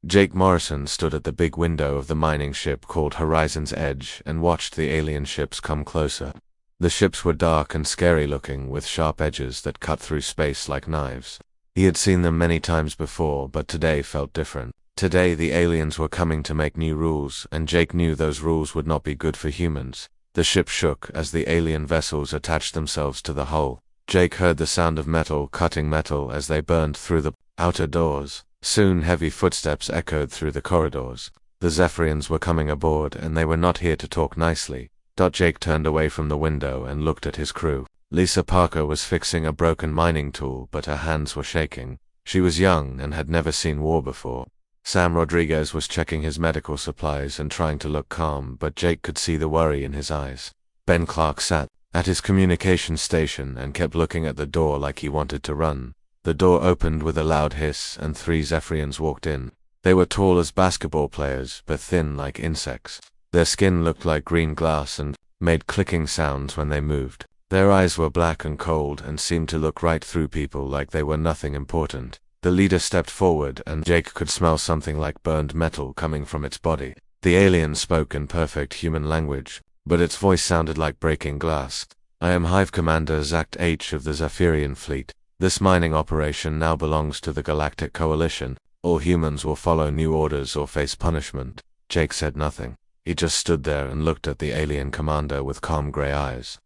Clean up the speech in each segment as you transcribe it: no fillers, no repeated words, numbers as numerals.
Jake Morrison stood at the big window of the mining ship called Horizon's Edge and watched the alien ships come closer. The ships were dark and scary looking, with sharp edges that cut through space like knives. He had seen them many times before, but today felt different. Today the aliens were coming to make new rules, and Jake knew those rules would not be good for humans. The ship shook as the alien vessels attached themselves to the hull. Jake heard the sound of metal cutting metal as they burned through the outer doors. Soon heavy footsteps echoed through the corridors. The Zephyrians were coming aboard, and they were not here to talk nicely. Jake turned away from the window and looked at his crew. Lisa Parker was fixing a broken mining tool, but her hands were shaking. She was young and had never seen war before. Sam Rodriguez was checking his medical supplies and trying to look calm, but Jake could see the worry in his eyes. Ben Clark sat at his communication station and kept looking at the door like he wanted to run. The door opened with a loud hiss, and 3 Zephyrians walked in. They were tall as basketball players, but thin like insects. Their skin looked like green glass and made clicking sounds when they moved. Their eyes were black and cold and seemed to look right through people like they were nothing important. The leader stepped forward, and Jake could smell something like burned metal coming from its body. The alien spoke in perfect human language, but its voice sounded like breaking glass. "I am Hive Commander Zact H of the Zephyrian Fleet. This mining operation now belongs to the Galactic Coalition. All humans will follow new orders or face punishment." Jake said nothing. He just stood there and looked at the alien commander with calm gray eyes.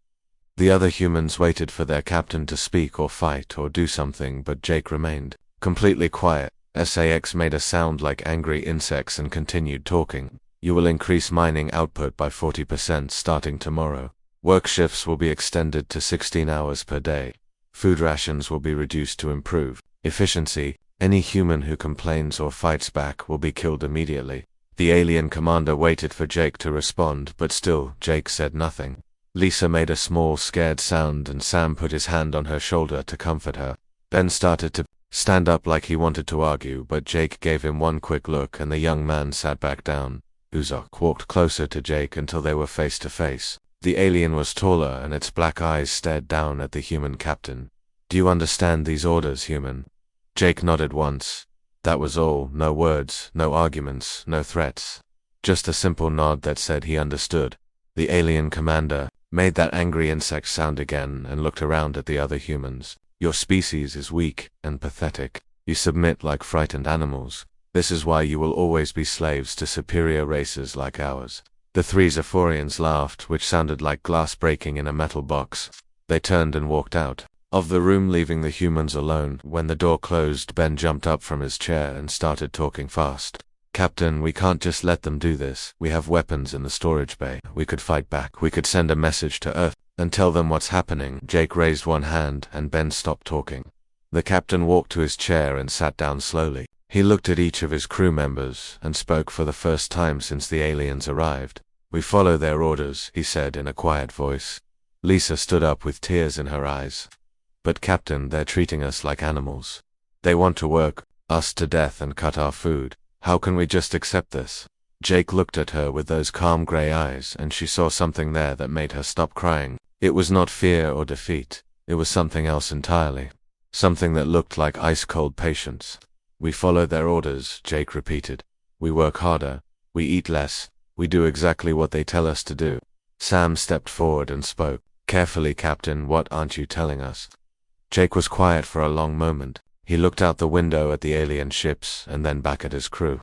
The other humans waited for their captain to speak or fight or do something, but Jake remained completely quiet. SAX made a sound like angry insects and continued talking. "You will increase mining output by 40% starting tomorrow. Work shifts will be extended to 16 hours per day. Food rations will be reduced to improve efficiency. Any human who complains or fights back will be killed immediately." The alien commander waited for Jake to respond, but still, Jake said nothing. Lisa made a small, scared sound, and Sam put his hand on her shoulder to comfort her. Ben started to stand up like he wanted to argue, but Jake gave him one quick look and the young man sat back down. Uzak walked closer to Jake until they were face to face. The alien was taller, and its black eyes stared down at the human captain. "Do you understand these orders, human?" Jake nodded once. That was all. No words, no arguments, no threats. Just a simple nod that said he understood. The alien commander made that angry insect sound again and looked around at the other humans. "Your species is weak and pathetic. You submit like frightened animals. This is why you will always be slaves to superior races like ours." The 3 Zephyrians laughed, which sounded like glass breaking in a metal box. They turned and walked out of the room, leaving the humans alone. When the door closed, Ben jumped up from his chair and started talking fast. "Captain, we can't just let them do this. We have weapons in the storage bay. We could fight back. We could send a message to Earth and tell them what's happening." Jake raised one hand, and Ben stopped talking. The captain walked to his chair and sat down slowly. He looked at each of his crew members and spoke for the first time since the aliens arrived. "We follow their orders," he said in a quiet voice. Lisa stood up with tears in her eyes. "But Captain, they're treating us like animals. They want to work us to death and cut our food. How can we just accept this?" Jake looked at her with those calm gray eyes, and she saw something there that made her stop crying. It was not fear or defeat. It was something else entirely. Something that looked like ice-cold patience. "We follow their orders," Jake repeated. "We work harder. We eat less. We do exactly what they tell us to do." Sam stepped forward and spoke. "Carefully, Captain, what aren't you telling us?" Jake was quiet for a long moment. He looked out the window at the alien ships and then back at his crew.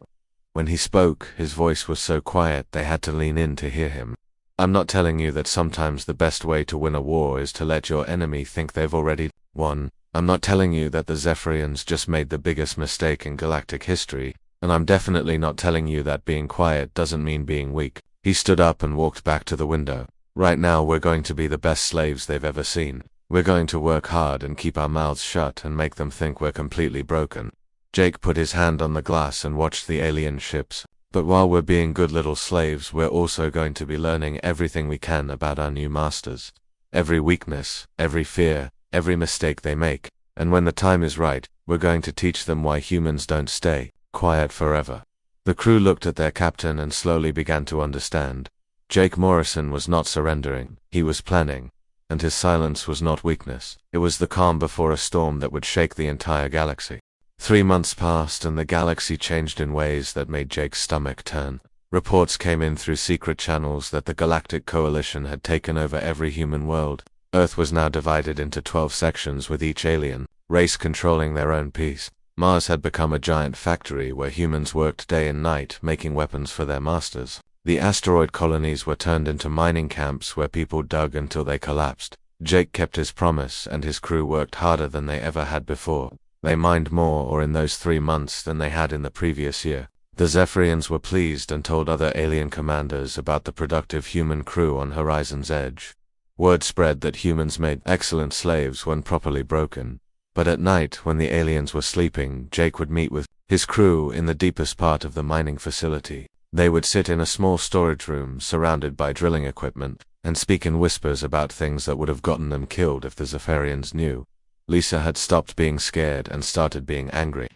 When he spoke, his voice was so quiet they had to lean in to hear him. "I'm not telling you that sometimes the best way to win a war is to let your enemy think they've already won. I'm not telling you that the Zephyrians just made the biggest mistake in galactic history, and I'm definitely not telling you that being quiet doesn't mean being weak." He stood up and walked back to the window. "Right now we're going to be the best slaves they've ever seen. We're going to work hard and keep our mouths shut and make them think we're completely broken." Jake put his hand on the glass and watched the alien ships. "But while we're being good little slaves, we're also going to be learning everything we can about our new masters. Every weakness, every fear, every mistake they make. And when the time is right, we're going to teach them why humans don't stay quiet forever." The crew looked at their captain and slowly began to understand. Jake Morrison was not surrendering. He was planning. And his silence was not weakness. It was the calm before a storm that would shake the entire galaxy. 3 months passed and the galaxy changed in ways that made Jake's stomach turn. Reports came in through secret channels that the Galactic Coalition had taken over every human world. Earth was now divided into 12 sections with each alien race controlling their own piece. Mars had become a giant factory where humans worked day and night making weapons for their masters. The asteroid colonies were turned into mining camps where people dug until they collapsed. Jake kept his promise and his crew worked harder than they ever had before. They mined more or in those 3 months than they had in the previous year. The Zephyrians were pleased and told other alien commanders about the productive human crew on Horizon's Edge. Word spread that humans made excellent slaves when properly broken. But at night, when the aliens were sleeping, Jake would meet with his crew in the deepest part of the mining facility. They would sit in a small storage room surrounded by drilling equipment and speak in whispers about things that would have gotten them killed if the Zephyrians knew. Lisa had stopped being scared and started being angry.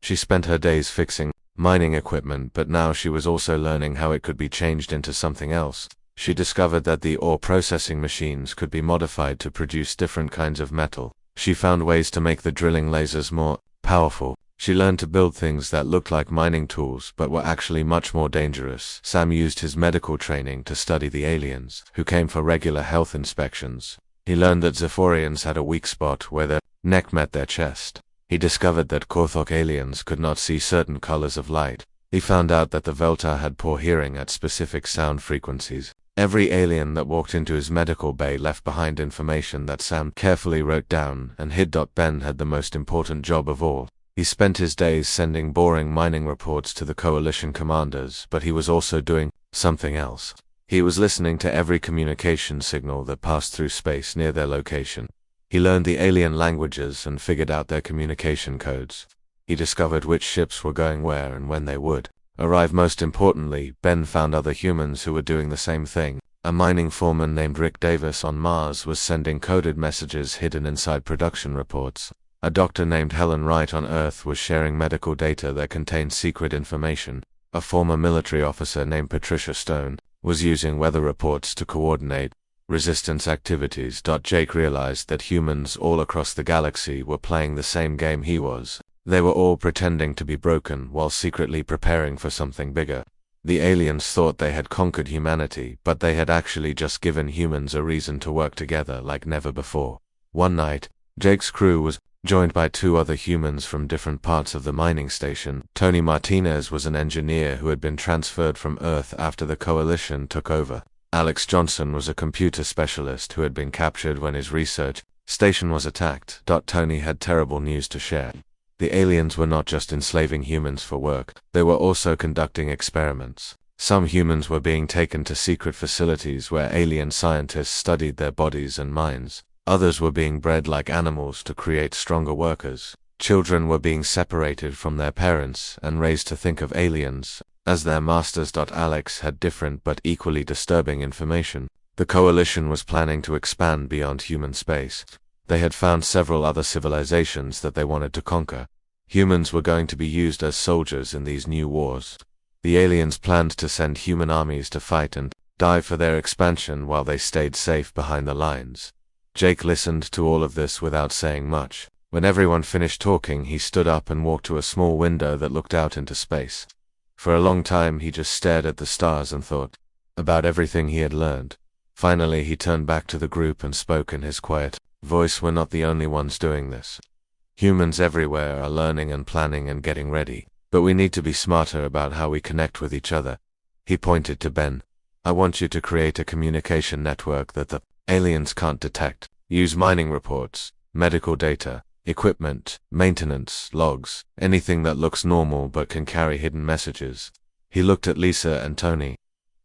She spent her days fixing mining equipment, but now she was also learning how it could be changed into something else. She discovered that the ore processing machines could be modified to produce different kinds of metal. She found ways to make the drilling lasers more powerful. She learned to build things that looked like mining tools but were actually much more dangerous. Sam used his medical training to study the aliens, who came for regular health inspections. He learned that Zephyrians had a weak spot where their neck met their chest. He discovered that Korthok aliens could not see certain colors of light. He found out that the Veltar had poor hearing at specific sound frequencies. Every alien that walked into his medical bay left behind information that Sam carefully wrote down and hid. Ben had the most important job of all. He spent his days sending boring mining reports to the Coalition commanders, but he was also doing something else. He was listening to every communication signal that passed through space near their location. He learned the alien languages and figured out their communication codes. He discovered which ships were going where and when they would arrive. Most importantly, Ben found other humans who were doing the same thing. A mining foreman named Rick Davis on Mars was sending coded messages hidden inside production reports. A doctor named Helen Wright on Earth was sharing medical data that contained secret information. A former military officer named Patricia Stone was using weather reports to coordinate resistance activities. Jake realized that humans all across the galaxy were playing the same game he was. They were all pretending to be broken while secretly preparing for something bigger. The aliens thought they had conquered humanity, but they had actually just given humans a reason to work together like never before. One night, Jake's crew was joined by 2 other humans from different parts of the mining station. Tony Martinez was an engineer who had been transferred from Earth after the Coalition took over. Alex Johnson was a computer specialist who had been captured when his research station was attacked. Tony had terrible news to share. The aliens were not just enslaving humans for work, they were also conducting experiments. Some humans were being taken to secret facilities where alien scientists studied their bodies and minds. Others were being bred like animals to create stronger workers. Children were being separated from their parents and raised to think of aliens as their masters. Alex had different but equally disturbing information. The Coalition was planning to expand beyond human space. They had found several other civilizations that they wanted to conquer. Humans were going to be used as soldiers in these new wars. The aliens planned to send human armies to fight and die for their expansion while they stayed safe behind the lines. Jake listened to all of this without saying much. When everyone finished talking, he stood up and walked to a small window that looked out into space. For a long time, he just stared at the stars and thought about everything he had learned. Finally, he turned back to the group and spoke in his quiet voice. We're not the only ones doing this. Humans everywhere are learning and planning and getting ready, but we need to be smarter about how we connect with each other. He pointed to Ben. I want you to create a communication network that the aliens can't detect. Use mining reports, medical data, equipment, maintenance, logs, anything that looks normal but can carry hidden messages. He looked at Lisa and Tony.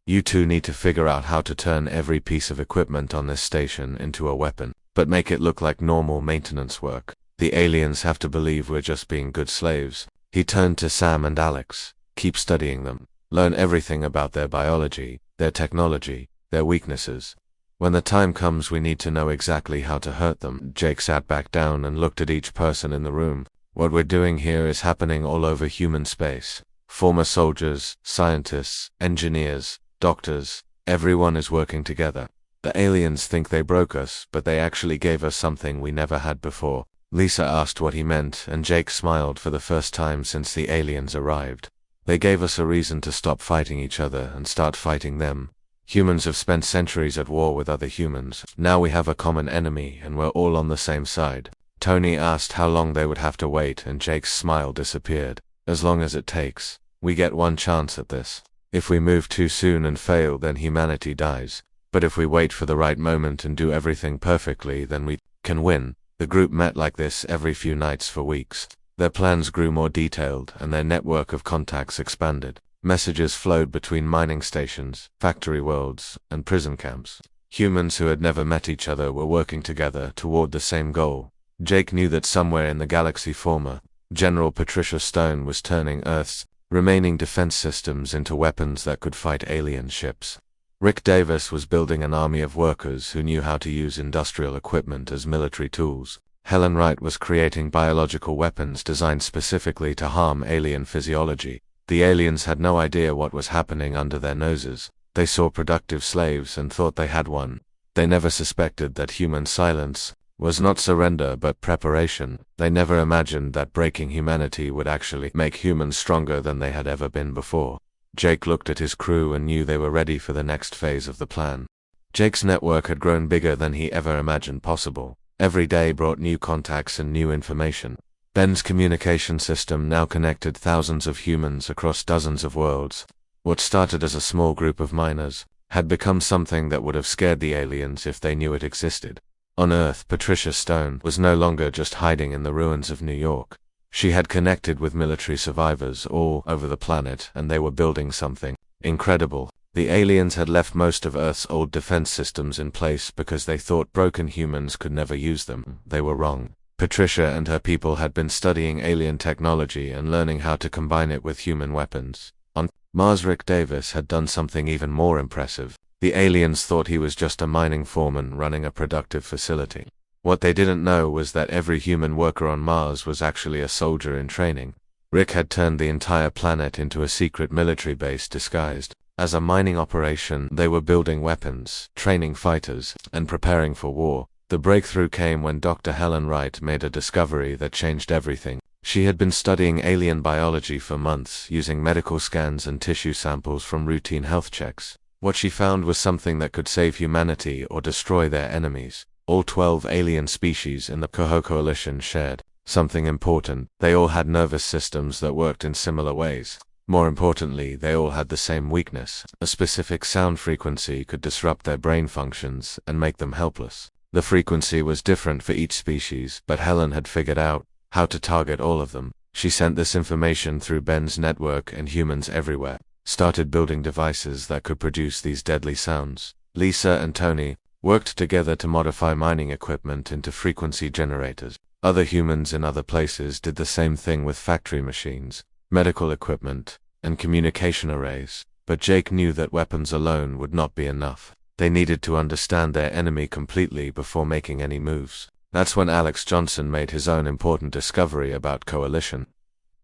You 2 need to figure out how to turn every piece of equipment on this station into a weapon, but make it look like normal maintenance work. The aliens have to believe we're just being good slaves. He turned to Sam and Alex. Keep studying them. Learn everything about their biology, their technology, their weaknesses. When the time comes, we need to know exactly how to hurt them. Jake sat back down and looked at each person in the room. What we're doing here is happening all over human space. Former soldiers, scientists, engineers, doctors, everyone is working together. The aliens think they broke us, but they actually gave us something we never had before. Lisa asked what he meant, and Jake smiled for the first time since the aliens arrived. They gave us a reason to stop fighting each other and start fighting them. Humans have spent centuries at war with other humans. Now we have a common enemy and we're all on the same side. Tony asked how long they would have to wait, and Jake's smile disappeared. As long as it takes. We get one chance at this. If we move too soon and fail, then humanity dies. But if we wait for the right moment and do everything perfectly, then we can win. The group met like this every few nights for weeks. Their plans grew more detailed, and their network of contacts expanded. Messages flowed between mining stations, factory worlds, and prison camps. Humans who had never met each other were working together toward the same goal. Jake knew that somewhere in the galaxy, former General Patricia Stone was turning Earth's remaining defense systems into weapons that could fight alien ships. Rick Davis was building an army of workers who knew how to use industrial equipment as military tools. Helen Wright was creating biological weapons designed specifically to harm alien physiology. The aliens had no idea what was happening under their noses. They saw productive slaves and thought they had one. They never suspected that human silence was not surrender but preparation. They never imagined that breaking humanity would actually make humans stronger than they had ever been before. Jake looked at his crew and knew they were ready for the next phase of the plan. Jake's network had grown bigger than he ever imagined possible. Every day brought new contacts and new information. Ben's communication system now connected thousands of humans across dozens of worlds. What started as a small group of miners had become something that would have scared the aliens if they knew it existed. On Earth, Patricia Stone was no longer just hiding in the ruins of New York. She had connected with military survivors all over the planet, and they were building something incredible. The aliens had left most of Earth's old defense systems in place because they thought broken humans could never use them. They were wrong. Patricia and her people had been studying alien technology and learning how to combine it with human weapons. On Mars, Rick Davis had done something even more impressive. The aliens thought he was just a mining foreman running a productive facility. What they didn't know was that every human worker on Mars was actually a soldier in training. Rick had turned the entire planet into a secret military base disguised as a mining operation. They were building weapons, training fighters, and preparing for war. The breakthrough came when Dr. Helen Wright made a discovery that changed everything. She had been studying alien biology for months, using medical scans and tissue samples from routine health checks. What she found was something that could save humanity or destroy their enemies. All 12 alien species in the Coalition shared something important. They all had nervous systems that worked in similar ways. More importantly, they all had the same weakness. A specific sound frequency could disrupt their brain functions and make them helpless. The frequency was different for each species, but Helen had figured out how to target all of them. She sent this information through Ben's network, and humans everywhere started building devices that could produce these deadly sounds. Lisa and Tony worked together to modify mining equipment into frequency generators. Other humans in other places did the same thing with factory machines, medical equipment, and communication arrays. But Jake knew that weapons alone would not be enough. They needed to understand their enemy completely before making any moves. That's when Alex Johnson made his own important discovery about Coalition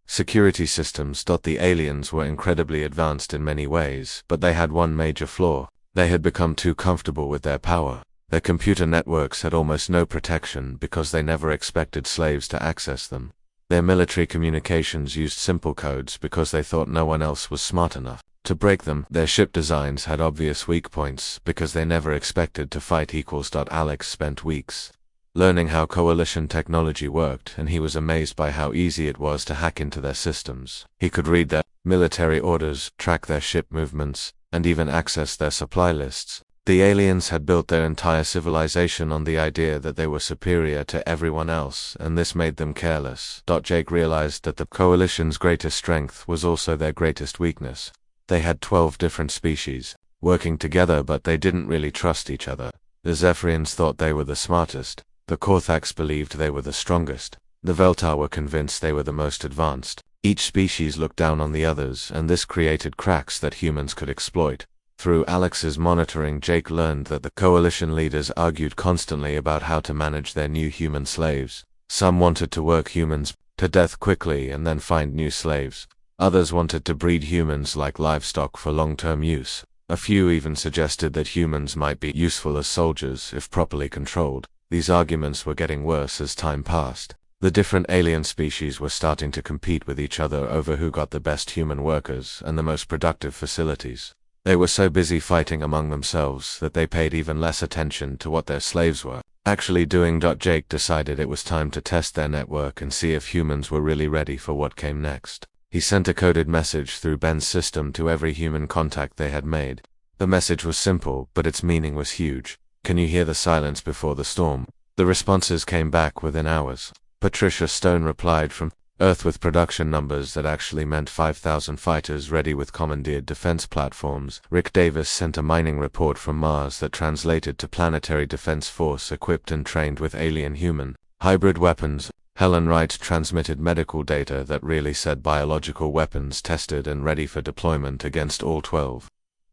security systems. The aliens were incredibly advanced in many ways, but they had one major flaw. They had become too comfortable with their power. Their computer networks had almost no protection because they never expected slaves to access them. Their military communications used simple codes because they thought no one else was smart enough to break them. Their ship designs had obvious weak points because they never expected to fight equals. Alex spent weeks learning how Coalition technology worked, and he was amazed by how easy it was to hack into their systems. He could read their military orders, track their ship movements, and even access their supply lists. The aliens had built their entire civilization on the idea that they were superior to everyone else, and this made them careless. Jake realized that the Coalition's greatest strength was also their greatest weakness. They had 12 different species working together, but they didn't really trust each other. The Zephyrians thought they were the smartest. The Korthax believed they were the strongest. The Veltar were convinced they were the most advanced. Each species looked down on the others, and this created cracks that humans could exploit. Through Alex's monitoring, Jake learned that the Coalition leaders argued constantly about how to manage their new human slaves. Some wanted to work humans to death quickly and then find new slaves. Others wanted to breed humans like livestock for long-term use. A few even suggested that humans might be useful as soldiers if properly controlled. These arguments were getting worse as time passed. The different alien species were starting to compete with each other over who got the best human workers and the most productive facilities. They were so busy fighting among themselves that they paid even less attention to what their slaves were actually doing. Jake decided it was time to test their network and see if humans were really ready for what came next. He sent a coded message through Ben's system to every human contact they had made. The message was simple, but its meaning was huge. "Can you hear the silence before the storm?" The responses came back within hours. Patricia Stone replied from Earth with production numbers that actually meant 5,000 fighters ready with commandeered defense platforms. Rick Davis sent a mining report from Mars that translated to Planetary Defense Force equipped and trained with alien-human hybrid weapons. Helen Wright transmitted medical data that really said biological weapons tested and ready for deployment against all 12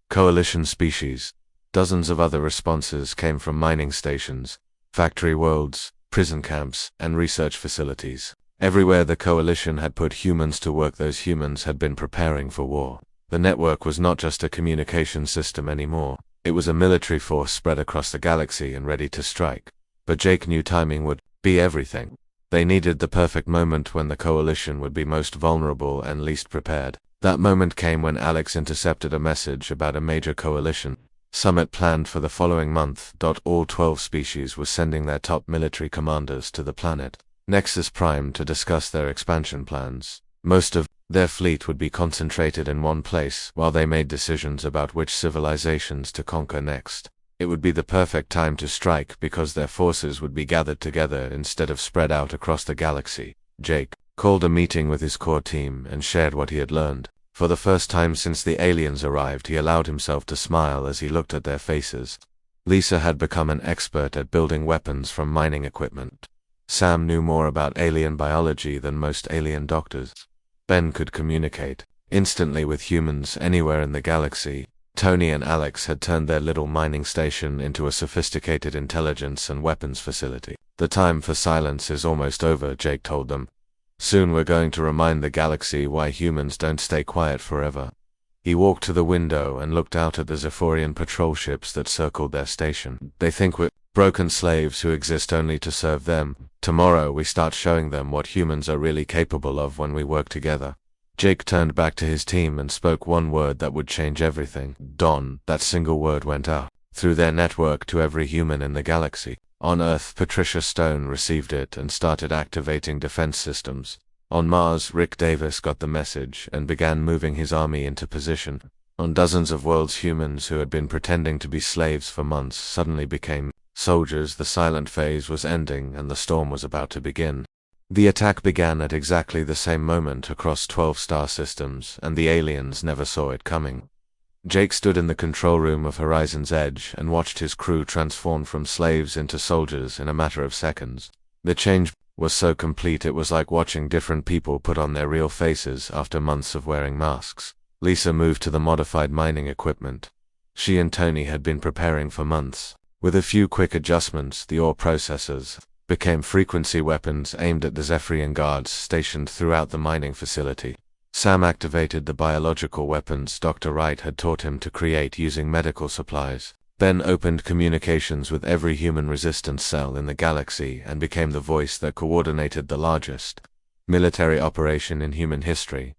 Coalition species. Dozens of other responses came from mining stations, factory worlds, prison camps, and research facilities. Everywhere the Coalition had put humans to work, those humans had been preparing for war. The network was not just a communication system anymore. It was a military force spread across the galaxy and ready to strike. But Jake knew timing would be everything. They needed the perfect moment when the Coalition would be most vulnerable and least prepared. That moment came when Alex intercepted a message about a major Coalition summit planned for the following month. All 12 species were sending their top military commanders to the planet Nexus Prime to discuss their expansion plans. Most of their fleet would be concentrated in one place while they made decisions about which civilizations to conquer next. It would be the perfect time to strike because their forces would be gathered together instead of spread out across the galaxy. Jake called a meeting with his core team and shared what he had learned. For the first time since the aliens arrived, he allowed himself to smile as he looked at their faces. Lisa had become an expert at building weapons from mining equipment. Sam knew more about alien biology than most alien doctors. Ben could communicate instantly with humans anywhere in the galaxy. Tony and Alex had turned their little mining station into a sophisticated intelligence and weapons facility. "The time for silence is almost over," Jake told them. "Soon we're going to remind the galaxy why humans don't stay quiet forever." He walked to the window and looked out at the Zephyrian patrol ships that circled their station. "They think we're broken slaves who exist only to serve them. Tomorrow we start showing them what humans are really capable of when we work together." Jake turned back to his team and spoke one word that would change everything. Dawn. That single word went out through their network to every human in the galaxy. On Earth, Patricia Stone received it and started activating defense systems. On Mars, Rick Davis got the message and began moving his army into position. On dozens of worlds, humans who had been pretending to be slaves for months suddenly became soldiers. The silent phase was ending and the storm was about to begin. The attack began at exactly the same moment across 12 star systems, and the aliens never saw it coming. Jake stood in the control room of Horizon's Edge and watched his crew transform from slaves into soldiers in a matter of seconds. The change was so complete it was like watching different people put on their real faces after months of wearing masks. Lisa moved to the modified mining equipment. She and Tony had been preparing for months. With a few quick adjustments, the ore processors became frequency weapons aimed at the Zephyrian guards stationed throughout the mining facility. Sam activated the biological weapons Dr. Wright had taught him to create using medical supplies. Ben opened communications with every human resistance cell in the galaxy and became the voice that coordinated the largest military operation in human history.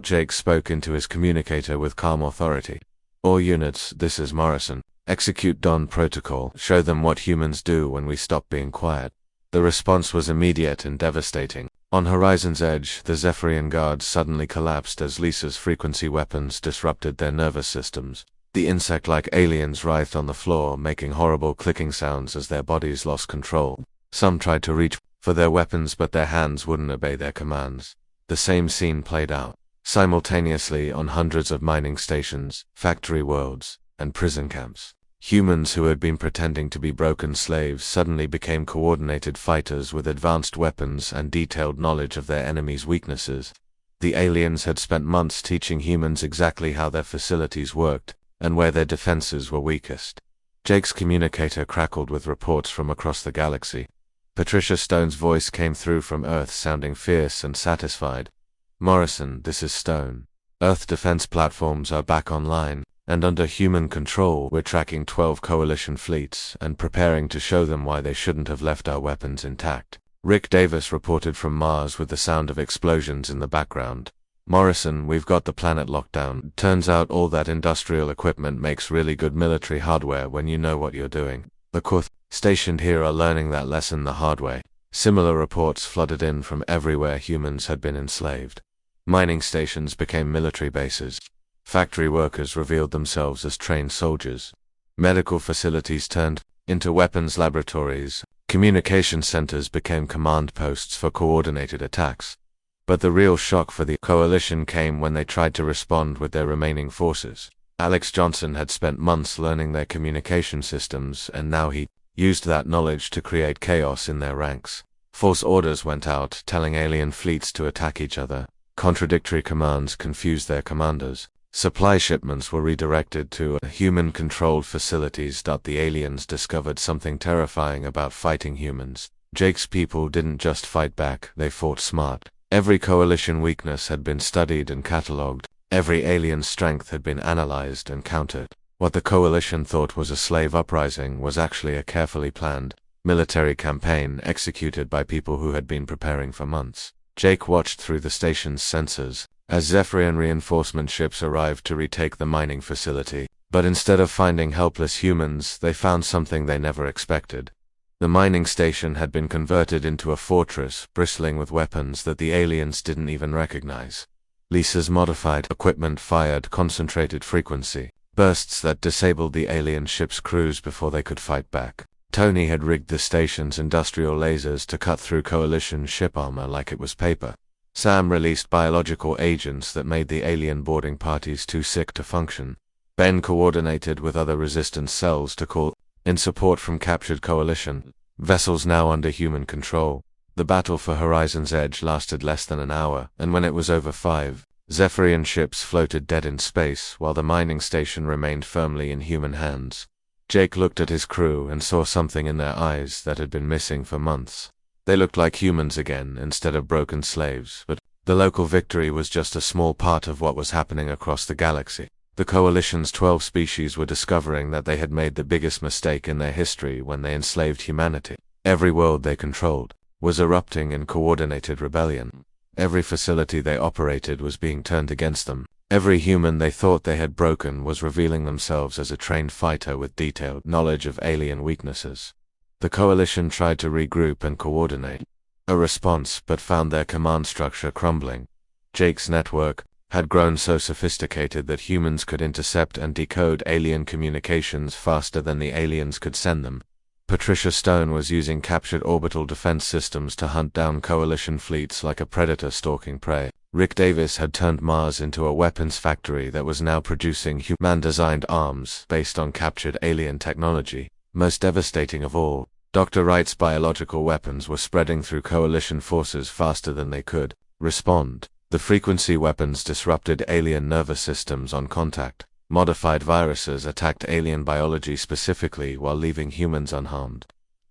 Jake spoke into his communicator with calm authority. "All units, this is Morrison. Execute Dawn Protocol. Show them what humans do when we stop being quiet." The response was immediate and devastating. On Horizon's Edge, the Zephyrian guards suddenly collapsed as Lisa's frequency weapons disrupted their nervous systems. The insect-like aliens writhed on the floor, making horrible clicking sounds as their bodies lost control. Some tried to reach for their weapons, but their hands wouldn't obey their commands. The same scene played out simultaneously on hundreds of mining stations, factory worlds, and prison camps. Humans who had been pretending to be broken slaves suddenly became coordinated fighters with advanced weapons and detailed knowledge of their enemies' weaknesses. The aliens had spent months teaching humans exactly how their facilities worked and where their defenses were weakest. Jake's communicator crackled with reports from across the galaxy. Patricia Stone's voice came through from Earth, sounding fierce and satisfied. "Morrison, this is Stone. Earth defense platforms are back online. and under human control. We're tracking 12 coalition fleets and preparing to show them why they shouldn't have left our weapons intact. Rick Davis reported from Mars with the sound of explosions in the background. Morrison, we've got the planet locked down. Turns out all that industrial equipment makes really good military hardware when you know what you're doing. The crew stationed here are learning that lesson the hard way. Similar reports flooded in from everywhere humans had been enslaved. Mining stations became military bases. Factory workers revealed themselves as trained soldiers. Medical facilities turned into weapons laboratories. Communication centers became command posts for coordinated attacks. But the real shock for the coalition came when they tried to respond with their remaining forces. Alex Johnson had spent months learning their communication systems, and now he used that knowledge to create chaos in their ranks. False orders went out, telling alien fleets to attack each other. Contradictory commands confused their commanders. Supply shipments were redirected to human-controlled facilities. The aliens discovered something terrifying about fighting humans. Jake's people didn't just fight back, they fought smart. Every coalition weakness had been studied and catalogued. Every alien strength had been analyzed and countered. What the coalition thought was a slave uprising was actually a carefully planned military campaign executed by people who had been preparing for months. Jake watched through the station's sensors as Zephyrian reinforcement ships arrived to retake the mining facility. But instead of finding helpless humans, they found something they never expected. The mining station had been converted into a fortress bristling with weapons that the aliens didn't even recognize. Lisa's modified equipment fired concentrated frequency bursts that disabled the alien ship's crews before they could fight back. Tony had rigged the station's industrial lasers to cut through coalition ship armor like it was paper. Sam released biological agents that made the alien boarding parties too sick to function. Ben coordinated with other resistance cells to call in support from captured coalition vessels now under human control. The battle for Horizon's Edge lasted less than an hour, and when it was over, 5 Zephyrian ships floated dead in space while the mining station remained firmly in human hands. Jake looked at his crew and saw something in their eyes that had been missing for months. They looked like humans again instead of broken slaves, but the local victory was just a small part of what was happening across the galaxy. The Coalition's 12 species were discovering that they had made the biggest mistake in their history when they enslaved humanity. Every world they controlled was erupting in coordinated rebellion. Every facility they operated was being turned against them. Every human they thought they had broken was revealing themselves as a trained fighter with detailed knowledge of alien weaknesses. The Coalition tried to regroup and coordinate a response, but found their command structure crumbling. Jake's network had grown so sophisticated that humans could intercept and decode alien communications faster than the aliens could send them. Patricia Stone was using captured orbital defense systems to hunt down Coalition fleets like a predator stalking prey. Rick Davis had turned Mars into a weapons factory that was now producing human-designed arms based on captured alien technology. Most devastating of all, Dr. Wright's biological weapons were spreading through Coalition forces faster than they could respond. The frequency weapons disrupted alien nervous systems on contact. Modified viruses attacked alien biology specifically while leaving humans unharmed.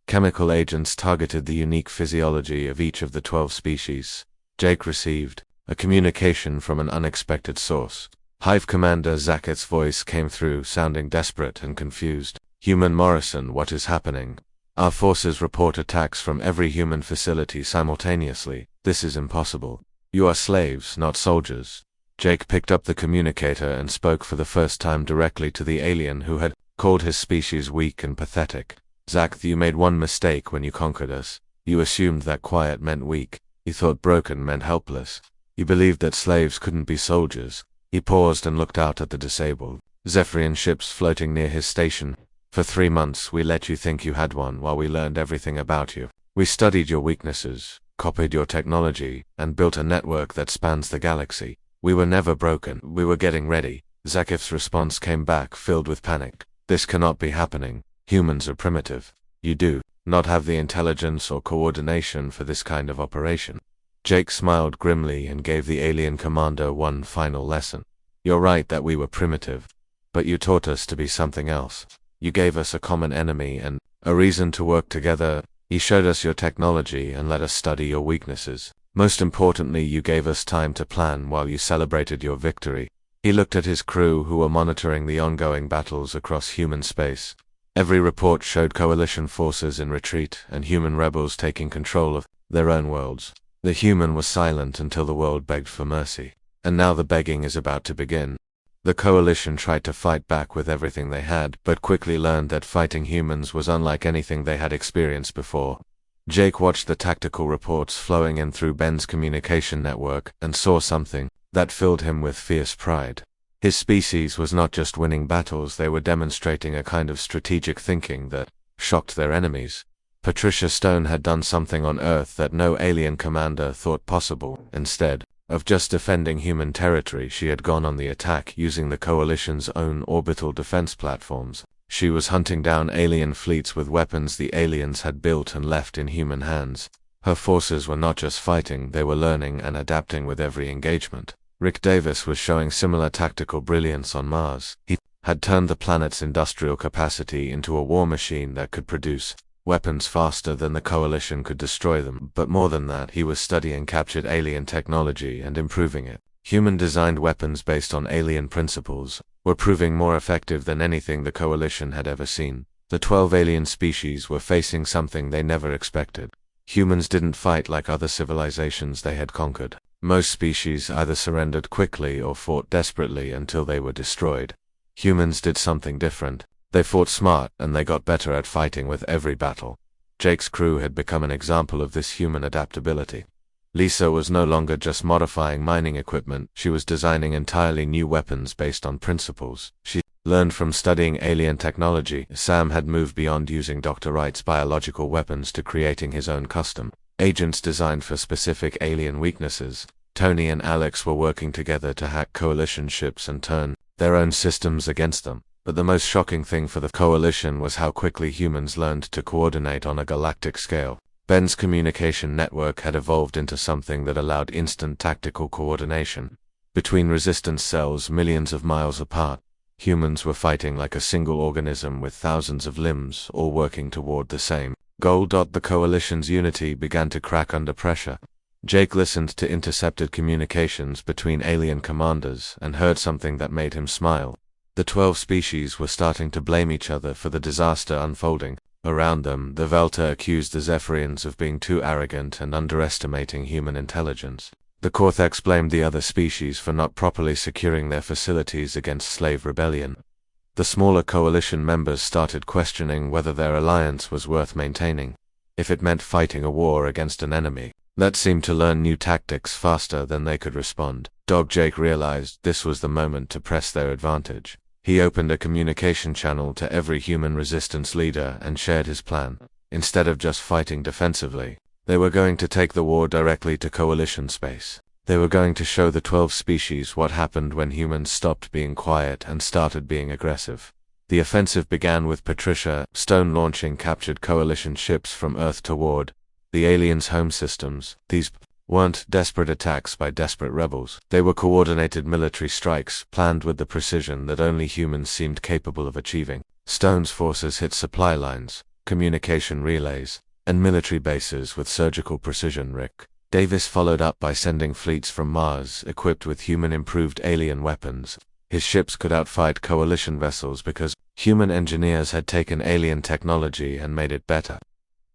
Chemical agents targeted the unique physiology of each of the 12 species. Jake received a communication from an unexpected source. Hive Commander Zackett's voice came through, sounding desperate and confused. Human Morrison, what is happening? Our forces report attacks from every human facility simultaneously. This is impossible. You are slaves, not soldiers. Jake picked up the communicator and spoke for the first time directly to the alien who had called his species weak and pathetic. Zack, you made one mistake when you conquered us. You assumed that quiet meant weak. You thought broken meant helpless. You believed that slaves couldn't be soldiers. He paused and looked out at the disabled Zephyrian ships floating near his station. For 3 months we let you think you had one while we learned everything about you. We studied your weaknesses, copied your technology, and built a network that spans the galaxy. We were never broken. We were getting ready. Zakif's response came back, filled with panic. This cannot be happening. Humans are primitive. You do not have the intelligence or coordination for this kind of operation. Jake smiled grimly and gave the alien commander one final lesson. You're right that we were primitive, but you taught us to be something else. You gave us a common enemy and a reason to work together. You showed us your technology and let us study your weaknesses. Most importantly, you gave us time to plan while you celebrated your victory. He looked at his crew who were monitoring the ongoing battles across human space. Every report showed coalition forces in retreat and human rebels taking control of their own worlds. The human was silent until the world begged for mercy. And now the begging is about to begin. The coalition tried to fight back with everything they had, but quickly learned that fighting humans was unlike anything they had experienced before. Jake watched the tactical reports flowing in through Ben's communication network and saw something that filled him with fierce pride. His species was not just winning battles, they were demonstrating a kind of strategic thinking that shocked their enemies. Patricia Stone had done something on Earth that no alien commander thought possible. Instead of just defending human territory, she had gone on the attack using the Coalition's own orbital defense platforms. She was hunting down alien fleets with weapons the aliens had built and left in human hands. Her forces were not just fighting, they were learning and adapting with every engagement. Rick Davis was showing similar tactical brilliance on Mars. He had turned the planet's industrial capacity into a war machine that could produce weapons faster than the Coalition could destroy them. But more than that, he was studying captured alien technology and improving it. Human-designed weapons based on alien principles were proving more effective than anything the Coalition had ever seen. The 12 alien species were facing something they never expected. Humans didn't fight like other civilizations they had conquered. Most species either surrendered quickly or fought desperately until they were destroyed. Humans did something different. They fought smart, and they got better at fighting with every battle. Jake's crew had become an example of this human adaptability. Lisa was no longer just modifying mining equipment, she was designing entirely new weapons based on principles she learned from studying alien technology. Sam had moved beyond using Dr. Wright's biological weapons to creating his own custom agents designed for specific alien weaknesses. Tony and Alex were working together to hack Coalition ships and turn their own systems against them. But the most shocking thing for the Coalition was how quickly humans learned to coordinate on a galactic scale. Ben's communication network had evolved into something that allowed instant tactical coordination. Between resistance cells millions of miles apart, humans were fighting like a single organism with thousands of limbs, all working toward the same goal. The Coalition's unity began to crack under pressure. Jake listened to intercepted communications between alien commanders and heard something that made him smile. The 12 species were starting to blame each other for the disaster unfolding around them. The Velta accused the Zephyrians of being too arrogant and underestimating human intelligence. The Cortex blamed the other species for not properly securing their facilities against slave rebellion. The smaller Coalition members started questioning whether their alliance was worth maintaining, if it meant fighting a war against an enemy that seemed to learn new tactics faster than they could respond. Jake realized this was the moment to press their advantage. He opened a communication channel to every human resistance leader and shared his plan. Instead of just fighting defensively, they were going to take the war directly to Coalition space. They were going to show the 12 species what happened when humans stopped being quiet and started being aggressive. The offensive began with Patricia Stone launching captured Coalition ships from Earth toward the aliens' home systems. These weren't desperate attacks by desperate rebels. They were coordinated military strikes, planned with the precision that only humans seemed capable of achieving. Stone's forces hit supply lines, communication relays, and military bases with surgical precision. Rick Davis followed up by sending fleets from Mars equipped with human-improved alien weapons. His ships could outfight Coalition vessels because human engineers had taken alien technology and made it better.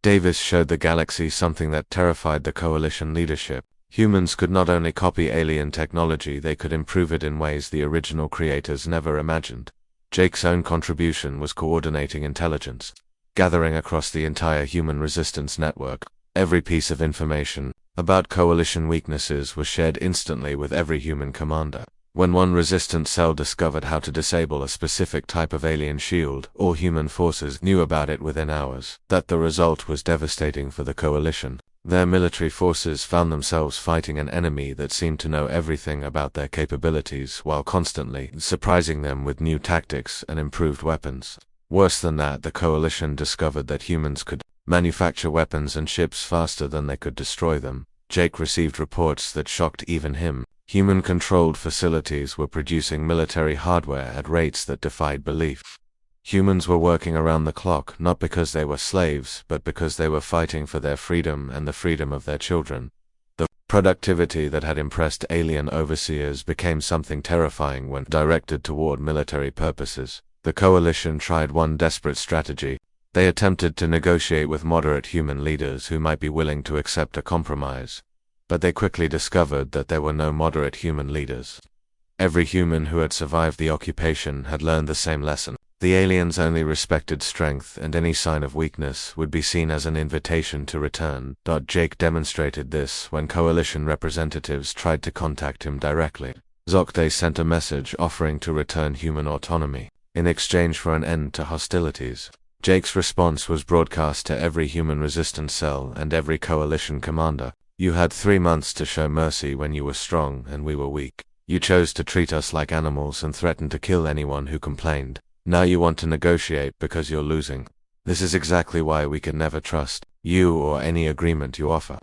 Davis showed the galaxy something that terrified the Coalition leadership. Humans could not only copy alien technology, they could improve it in ways the original creators never imagined. Jake's own contribution was coordinating intelligence, gathering across the entire human resistance network. Every piece of information about Coalition weaknesses was shared instantly with every human commander. When one resistance cell discovered how to disable a specific type of alien shield, all human forces knew about it within hours. That the result was devastating for the Coalition. Their military forces found themselves fighting an enemy that seemed to know everything about their capabilities while constantly surprising them with new tactics and improved weapons. Worse than that, the Coalition discovered that humans could manufacture weapons and ships faster than they could destroy them. Jake received reports that shocked even him. Human-controlled facilities were producing military hardware at rates that defied belief. Humans were working around the clock, not because they were slaves, but because they were fighting for their freedom and the freedom of their children. The Productivity that had impressed alien overseers became something terrifying when directed toward military purposes. The coalition tried one desperate strategy. They attempted to negotiate with moderate human leaders who might be willing to accept a compromise. But they quickly discovered that there were no moderate human leaders. Every human who had survived the occupation had learned the same lesson. The aliens only respected strength, and any sign of weakness would be seen as an invitation to return. Jake demonstrated this when coalition representatives tried to contact him directly. Zocte sent a message offering to return human autonomy in exchange for an end to hostilities. Jake's response was broadcast to every human resistance cell and every coalition commander. You had 3 months to show mercy when you were strong and we were weak. You chose to treat us like animals and threatened to kill anyone who complained. Now you want to negotiate because you're losing. This is exactly why we can never trust you or any agreement you offer.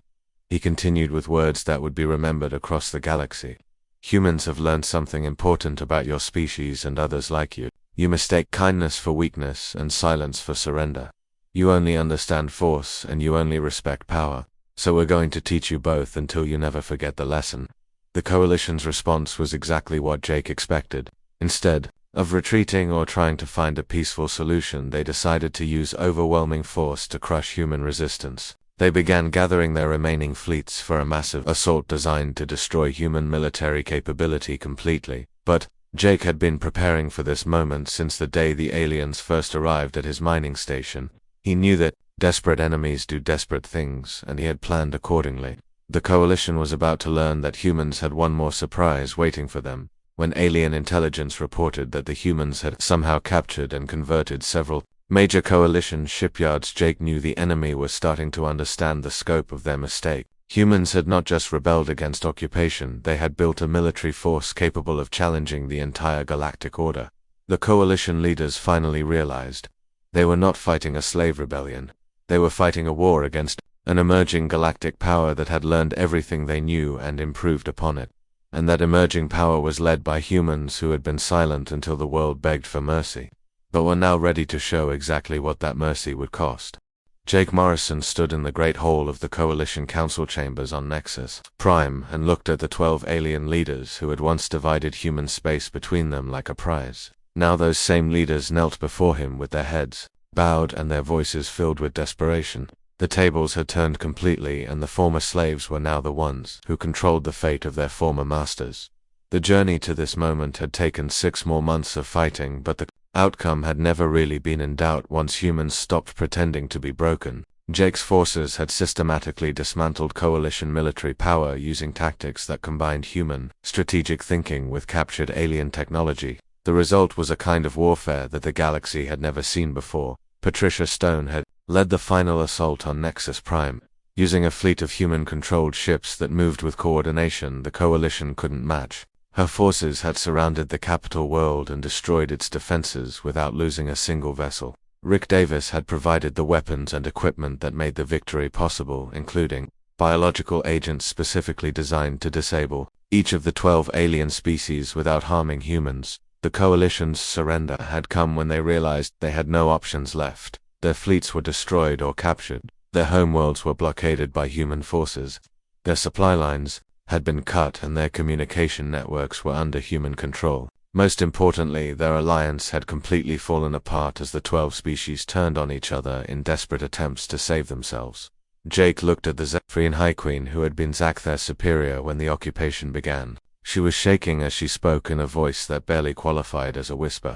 He continued with words that would be remembered across the galaxy. Humans have learned something important about your species and others like you. You mistake kindness for weakness and silence for surrender. You only understand force and you only respect power. So we're going to teach you both until you never forget the lesson. The coalition's response was exactly what Jake expected. Instead of retreating or trying to find a peaceful solution, they decided to use overwhelming force to crush human resistance. They began gathering their remaining fleets for a massive assault designed to destroy human military capability completely. But Jake had been preparing for this moment since the day the aliens first arrived at his mining station. He knew that desperate enemies do desperate things, and he had planned accordingly. The coalition was about to learn that humans had one more surprise waiting for them. When alien intelligence reported that the humans had somehow captured and converted several major coalition shipyards, Jake knew the enemy was starting to understand the scope of their mistake. Humans had not just rebelled against occupation, they had built a military force capable of challenging the entire galactic order. The coalition leaders finally realized they were not fighting a slave rebellion. They were fighting a war against an emerging galactic power that had learned everything they knew and improved upon it. And that emerging power was led by humans who had been silent until the world begged for mercy, but were now ready to show exactly what that mercy would cost. Jake Morrison stood in the great hall of the Coalition Council chambers on Nexus Prime and looked at the 12 alien leaders who had once divided human space between them like a prize. Now those same leaders knelt before him with their heads bowed and their voices filled with desperation. The tables had turned completely, and the former slaves were now the ones who controlled the fate of their former masters. The journey to this moment had taken 6 more months of fighting, but the outcome had never really been in doubt once humans stopped pretending to be broken. Jake's forces had systematically dismantled coalition military power using tactics that combined human, strategic thinking with captured alien technology. The result was a kind of warfare that the galaxy had never seen before. Patricia Stone had led the final assault on Nexus Prime, using a fleet of human-controlled ships that moved with coordination the coalition couldn't match. Her forces had surrounded the capital world and destroyed its defenses without losing a single vessel. Rick Davis had provided the weapons and equipment that made the victory possible, including biological agents specifically designed to disable each of the 12 alien species without harming humans. The coalition's surrender had come when they realized they had no options left. Their fleets were destroyed or captured. Their homeworlds were blockaded by human forces. Their supply lines had been cut and their communication networks were under human control. Most importantly, their alliance had completely fallen apart as the 12 species turned on each other in desperate attempts to save themselves. Jake looked at the Zephyrian High Queen who had been Zack their superior when the occupation began. She was shaking as she spoke in a voice that barely qualified as a whisper.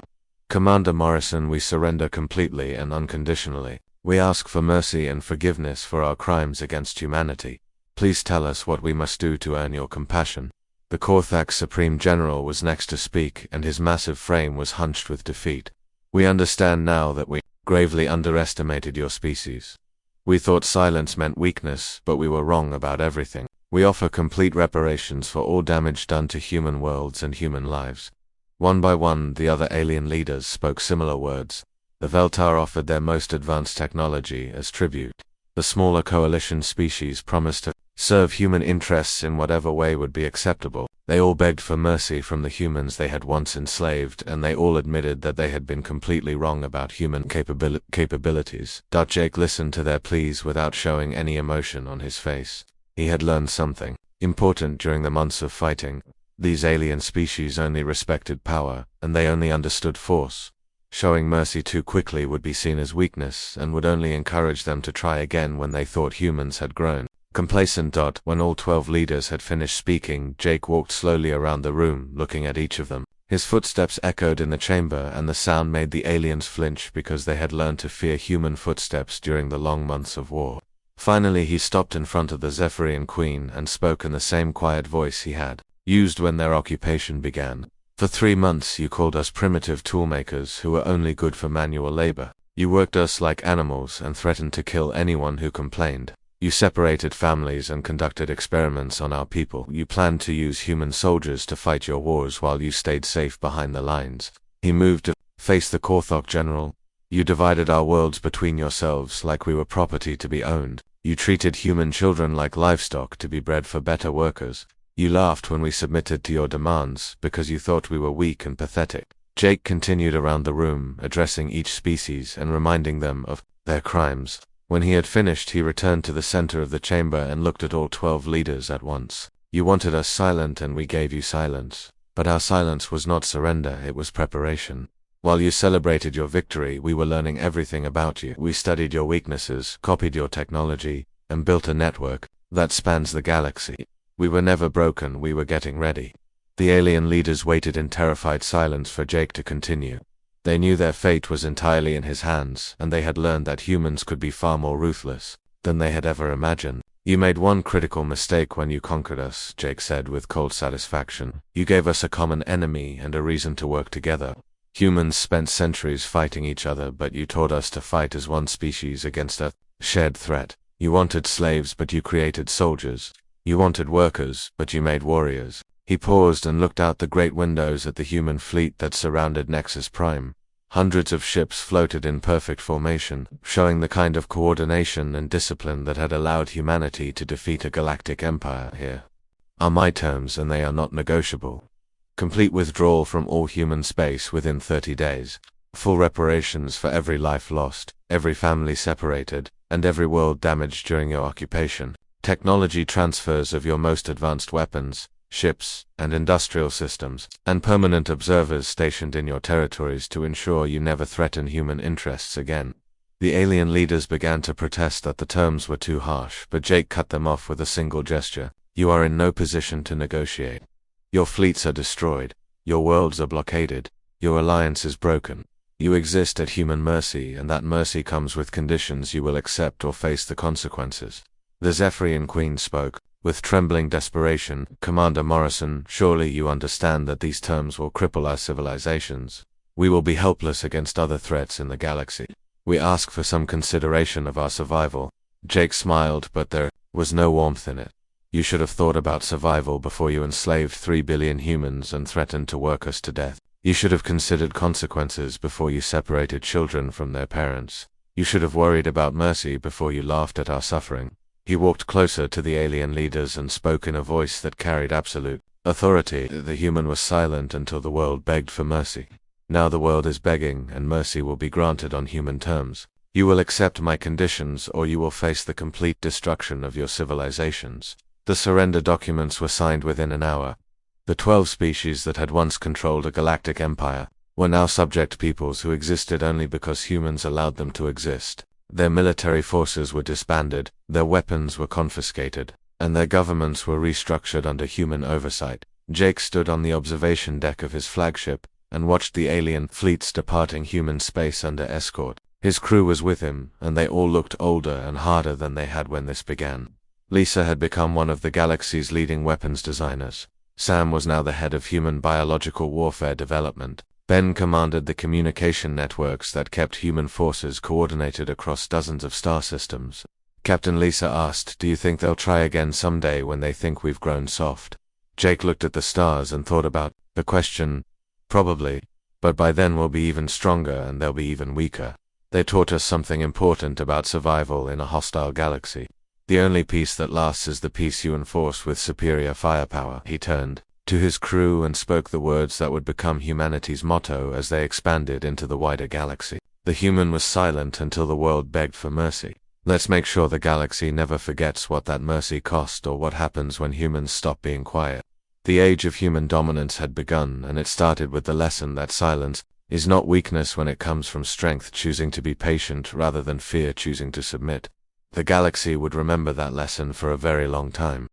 Commander Morrison, we surrender completely and unconditionally. We ask for mercy and forgiveness for our crimes against humanity. Please tell us what we must do to earn your compassion. The Korthak Supreme General was next to speak, and his massive frame was hunched with defeat. We understand now that we gravely underestimated your species. We thought silence meant weakness, but we were wrong about everything. We offer complete reparations for all damage done to human worlds and human lives. One by one, the other alien leaders spoke similar words. The Veltar offered their most advanced technology as tribute. The smaller coalition species promised to serve human interests in whatever way would be acceptable. They all begged for mercy from the humans they had once enslaved, and they all admitted that they had been completely wrong about human capabilities. Jake listened to their pleas without showing any emotion on his face. He had learned something. important during the months of fighting. These alien species only respected power, and they only understood force. Showing mercy too quickly would be seen as weakness, and would only encourage them to try again when they thought humans had grown complacent. When all 12 leaders had finished speaking, Jake walked slowly around the room, looking at each of them. His footsteps echoed in the chamber, and the sound made the aliens flinch because they had learned to fear human footsteps during the long months of war. Finally he stopped in front of the Zephyrian Queen and spoke in the same quiet voice he had used when their occupation began. For 3 months you called us primitive toolmakers who were only good for manual labor. You worked us like animals and threatened to kill anyone who complained. You separated families and conducted experiments on our people. You planned to use human soldiers to fight your wars while you stayed safe behind the lines. He moved to face the Korthok general. You divided our worlds between yourselves like we were property to be owned. You treated human children like livestock to be bred for better workers. You laughed when we submitted to your demands because you thought we were weak and pathetic. Jake continued around the room, addressing each species and reminding them of their crimes. When he had finished, he returned to the center of the chamber and looked at all 12 leaders at once. You wanted us silent and we gave you silence. But our silence was not surrender, it was preparation. While you celebrated your victory, we were learning everything about you. We studied your weaknesses, copied your technology, and built a network that spans the galaxy. We were never broken, we were getting ready. The alien leaders waited in terrified silence for Jake to continue. They knew their fate was entirely in his hands, and they had learned that humans could be far more ruthless than they had ever imagined. You made one critical mistake when you conquered us, Jake said with cold satisfaction. You gave us a common enemy and a reason to work together. Humans spent centuries fighting each other, but you taught us to fight as one species against a shared threat. You wanted slaves, but you created soldiers. You wanted workers, but you made warriors. He paused and looked out the great windows at the human fleet that surrounded Nexus Prime. Hundreds of ships floated in perfect formation, showing the kind of coordination and discipline that had allowed humanity to defeat a galactic empire. Here are my terms, and they are not negotiable. Complete withdrawal from all human space within 30 days. Full reparations for every life lost, every family separated, and every world damaged during your occupation. Technology transfers of your most advanced weapons, ships, and industrial systems, and permanent observers stationed in your territories to ensure you never threaten human interests again. The alien leaders began to protest that the terms were too harsh, but Jake cut them off with a single gesture. You are in no position to negotiate. Your fleets are destroyed, your worlds are blockaded, your alliance is broken. You exist at human mercy, and that mercy comes with conditions you will accept or face the consequences. The Zephyrian Queen spoke. With trembling desperation, Commander Morrison, surely you understand that these terms will cripple our civilizations. We will be helpless against other threats in the galaxy. We ask for some consideration of our survival. Jake smiled, but there was no warmth in it. You should have thought about survival before you enslaved 3 billion humans and threatened to work us to death. You should have considered consequences before you separated children from their parents. You should have worried about mercy before you laughed at our suffering. He walked closer to the alien leaders and spoke in a voice that carried absolute authority. The human was silent until the world begged for mercy. Now the world is begging, and mercy will be granted on human terms. You will accept my conditions, or you will face the complete destruction of your civilizations. The surrender documents were signed within an hour. The 12 species that had once controlled a galactic empire were now subject peoples who existed only because humans allowed them to exist. Their military forces were disbanded, their weapons were confiscated, and their governments were restructured under human oversight. Jake stood on the observation deck of his flagship and watched the alien fleets departing human space under escort. His crew was with him, and they all looked older and harder than they had when this began. Lisa had become one of the galaxy's leading weapons designers. Sam was now the head of human biological warfare development. Ben commanded the communication networks that kept human forces coordinated across dozens of star systems. Captain Lisa asked, "Do you think they'll try again someday when they think we've grown soft?" Jake looked at the stars and thought about the question. Probably. But by then we'll be even stronger and they'll be even weaker. They taught us something important about survival in a hostile galaxy. The only peace that lasts is the peace you enforce with superior firepower. He turned to his crew and spoke the words that would become humanity's motto as they expanded into the wider galaxy. The human was silent until the world begged for mercy. Let's make sure the galaxy never forgets what that mercy cost or what happens when humans stop being quiet. The age of human dominance had begun, and it started with the lesson that silence is not weakness when it comes from strength choosing to be patient rather than fear choosing to submit. The galaxy would remember that lesson for a very long time.